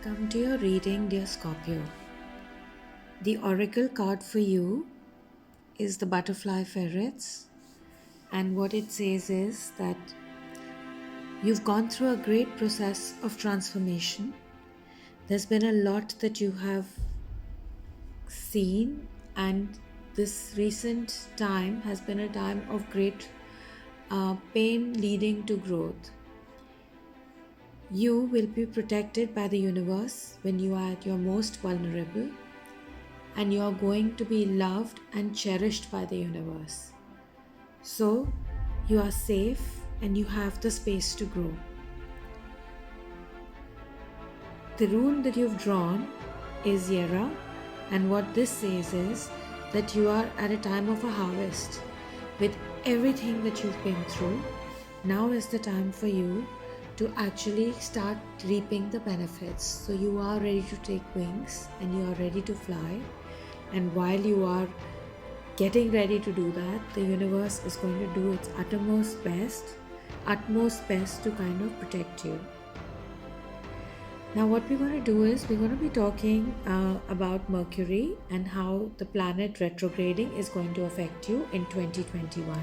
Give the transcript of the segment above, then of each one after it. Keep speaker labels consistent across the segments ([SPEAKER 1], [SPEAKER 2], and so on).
[SPEAKER 1] Welcome to your reading, dear Scorpio. The oracle card for you is the butterfly ferrets, and what it says is that you've gone through a great process of transformation. There's been a lot that you have seen, and this recent time has been a time of great pain leading to growth. You will be protected by the universe when you are at your most vulnerable, and you are going to be loved and cherished by the universe. So, you are safe and you have the space to grow. The rune that you've drawn is Yera, and what this says is that you are at a time of a harvest. With everything that you've been through, now is the time for you to actually start reaping the benefits. So you are ready to take wings and you are ready to fly. And while you are getting ready to do that, the universe is going to do its utmost best to kind of protect you. Now what we're going to do is we're going to be talking about Mercury and how the planet retrograding is going to affect you in 2021.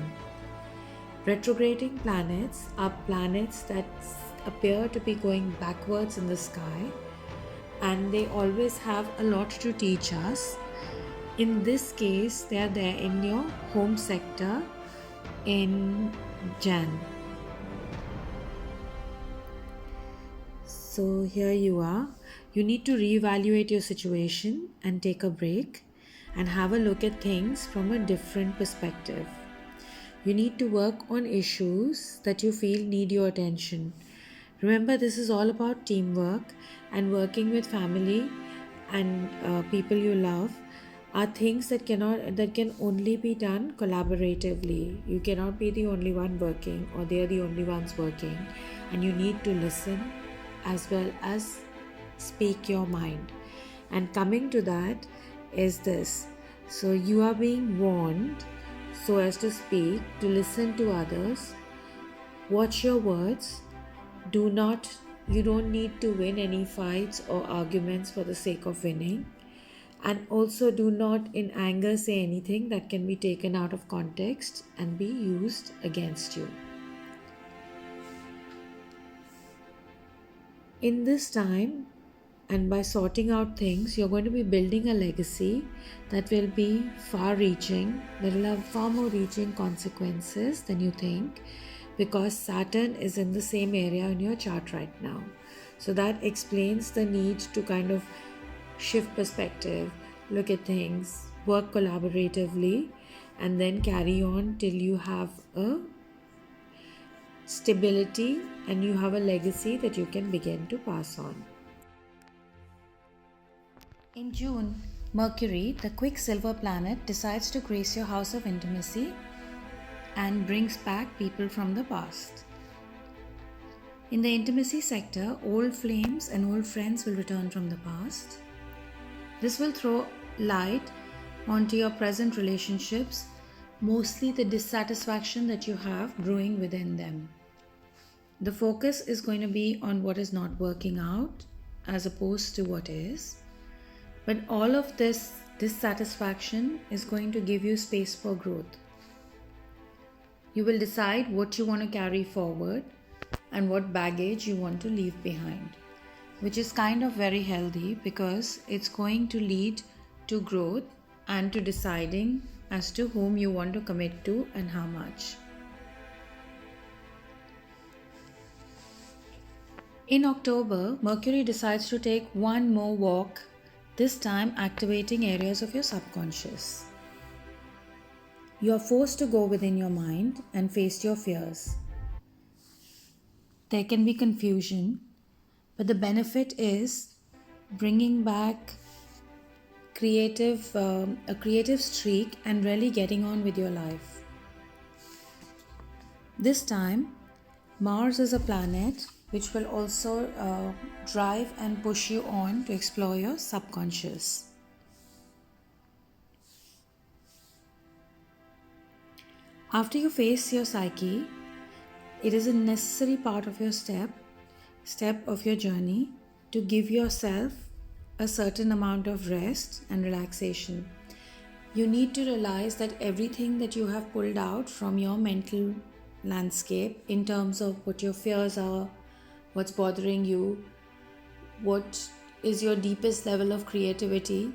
[SPEAKER 1] Retrograding planets are planets that appear to be going backwards in the sky, and they always have a lot to teach us. In this case, they are there in your home sector in Jan. So here you are. You need to reevaluate your situation and take a break and have a look at things from a different perspective. You need to work on issues that you feel need your attention. Remember, this is all about teamwork, and working with family and people you love are things that can only be done collaboratively. You cannot be the only one working, or they are the only ones working, and you need to listen as well as speak your mind. And coming to that is this. So you are being warned, so as to speak, to listen to others, watch your words. You don't need to win any fights or arguments for the sake of winning. And also do not in anger say anything that can be taken out of context and be used against you. In this time, and by sorting out things, you're going to be building a legacy that will be far-reaching, that will have far more reaching consequences than you think, because Saturn is in the same area in your chart right now. So that explains the need to kind of shift perspective, look at things, work collaboratively, and then carry on till you have a stability and you have a legacy that you can begin to pass on. In June, Mercury, the quicksilver planet, decides to grace your house of intimacy and brings back people from the past. In the intimacy sector, old flames and old friends will return from the past. This will throw light onto your present relationships, mostly the dissatisfaction that you have brewing within them. The focus is going to be on what is not working out as opposed to what is. But all of this dissatisfaction is going to give you space for growth. You will decide what you want to carry forward and what baggage you want to leave behind, which is kind of very healthy because it's going to lead to growth and to deciding as to whom you want to commit to and how much. In October, Mercury decides to take one more walk, this time activating areas of your subconscious. You are forced to go within your mind and face your fears. There can be confusion, but the benefit is bringing back a creative streak and really getting on with your life. This time, Mars is a planet which will also drive and push you on to explore your subconscious. After you face your psyche, it is a necessary part of your step of your journey to give yourself a certain amount of rest and relaxation. You need to realize that everything that you have pulled out from your mental landscape in terms of what your fears are, what's bothering you, what is your deepest level of creativity,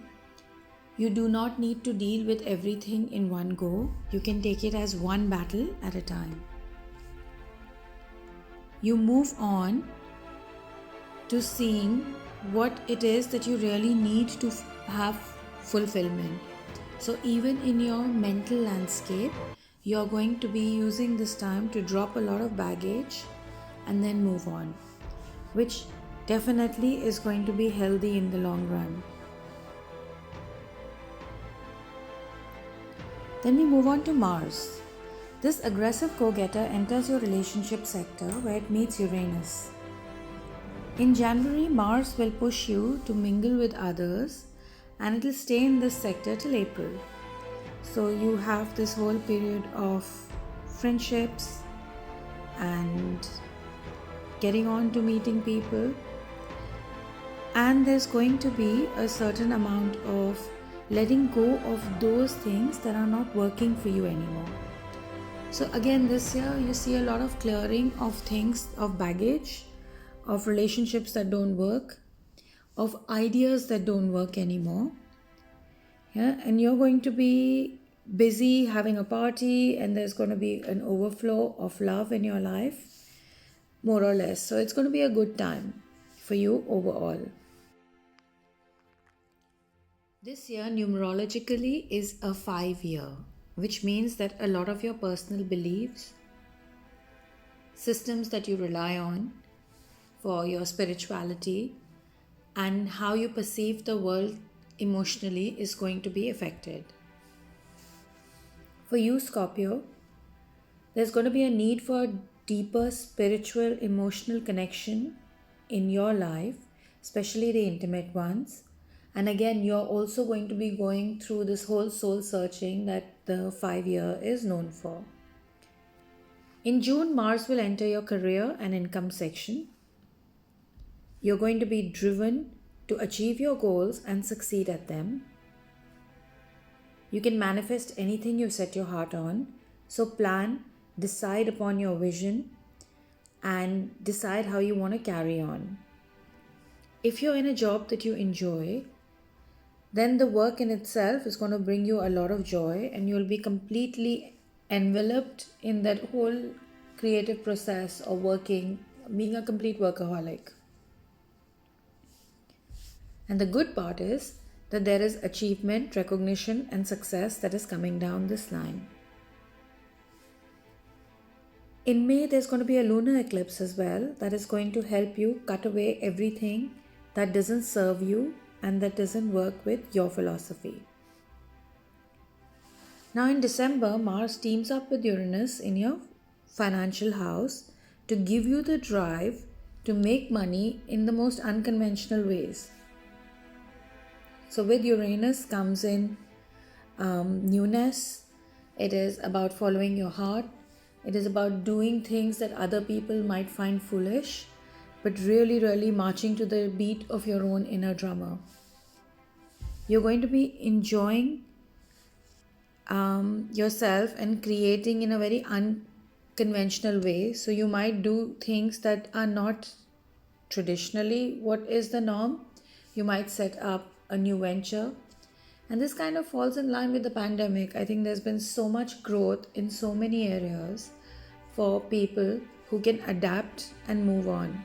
[SPEAKER 1] you do not need to deal with everything in one go. You can take it as one battle at a time. You move on to seeing what it is that you really need to have fulfillment. So even in your mental landscape, you're going to be using this time to drop a lot of baggage and then move on, which definitely is going to be healthy in the long run. Then we move on to Mars. This aggressive go-getter enters your relationship sector where it meets Uranus. In January, Mars will push you to mingle with others, and it will stay in this sector till April. So you have this whole period of friendships and getting on to meeting people, and there's going to be a certain amount of letting go of those things that are not working for you anymore. So again, this year you see a lot of clearing of things, of baggage, of relationships that don't work, of ideas that don't work anymore. And you're going to be busy having a party, and there's going to be an overflow of love in your life, more or less. So it's going to be a good time for you overall. This year numerologically is a 5-year, which means that a lot of your personal beliefs, systems that you rely on for your spirituality, and how you perceive the world emotionally is going to be affected. For you, Scorpio, there's going to be a need for deeper spiritual, emotional connection in your life, especially the intimate ones. And again, you're also going to be going through this whole soul searching that the 5-year is known for. In June, Mars will enter your career and income section. You're going to be driven to achieve your goals and succeed at them. You can manifest anything you set your heart on. So plan, decide upon your vision, and decide how you want to carry on. If you're in a job that you enjoy, then the work in itself is going to bring you a lot of joy, and you'll be completely enveloped in that whole creative process of working, being a complete workaholic. And the good part is that there is achievement, recognition, and success that is coming down this line. In May, there's going to be a lunar eclipse as well that is going to help you cut away everything that doesn't serve you and that doesn't work with your philosophy. Now in December, Mars teams up with Uranus in your financial house to give you the drive to make money in the most unconventional ways. So with Uranus comes in newness. It is about following your heart. It is about doing things that other people might find foolish, but really marching to the beat of your own inner drummer. You're going to be enjoying yourself and creating in a very unconventional way. So you might do things that are not traditionally what is the norm. You might set up a new venture. And this kind of falls in line with the pandemic. I think there's been so much growth in so many areas for people who can adapt and move on.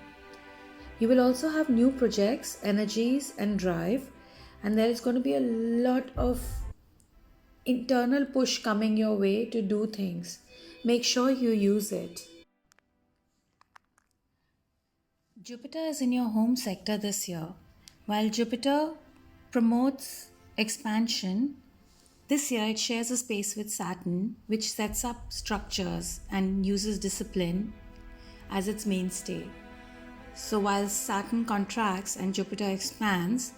[SPEAKER 1] You will also have new projects, energies, and drive. And there is going to be a lot of internal push coming your way to do things. Make sure you use it. Jupiter is in your home sector this year. While Jupiter promotes expansion, this year it shares a space with Saturn, which sets up structures and uses discipline as its mainstay. So while Saturn contracts and Jupiter expands,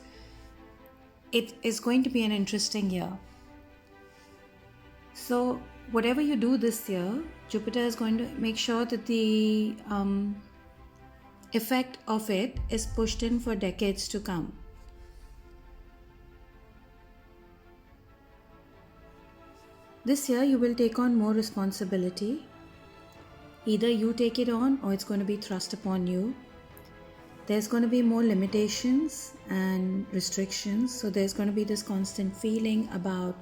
[SPEAKER 1] it is going to be an interesting year. So whatever you do this year, Jupiter is going to make sure that the effect of it is pushed in for decades to come. This year you will take on more responsibility. Either you take it on or it's going to be thrust upon you. There's going to be more limitations and restrictions. So there's going to be this constant feeling about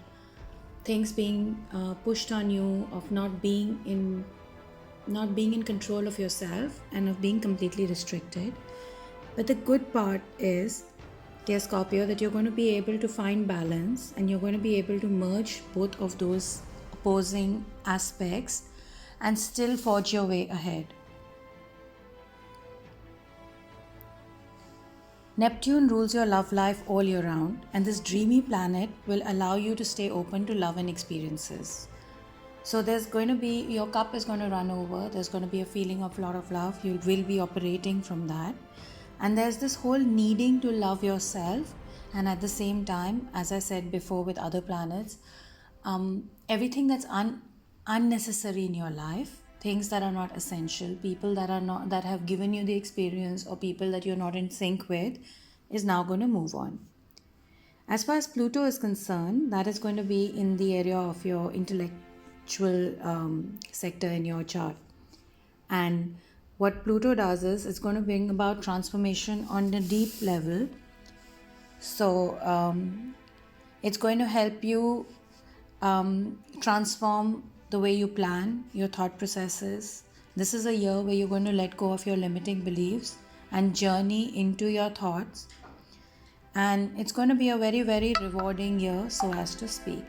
[SPEAKER 1] things being pushed on you, of not being in control of yourself and of being completely restricted. But the good part is, dear Scorpio, that you're going to be able to find balance and you're going to be able to merge both of those opposing aspects and still forge your way ahead. Neptune rules your love life all year round, and this dreamy planet will allow you to stay open to love and experiences. So there's going to be, your cup is going to run over, there's going to be a feeling of a lot of love, you will be operating from that. And there's this whole needing to love yourself, and at the same time, as I said before with other planets, everything that's unnecessary in your life, things that are not essential, people that have given you the experience, or people that you're not in sync with, is now going to move on. As far as Pluto is concerned, that is going to be in the area of your intellectual sector in your chart. And what Pluto does is it's going to bring about transformation on a deep level. So it's going to help you transform the way you plan, your thought processes. This is a year where you're going to let go of your limiting beliefs and journey into your thoughts. And it's going to be a very, very rewarding year, so as to speak.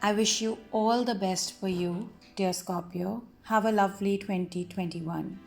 [SPEAKER 1] I wish you all the best for you, dear Scorpio. Have a lovely 2021.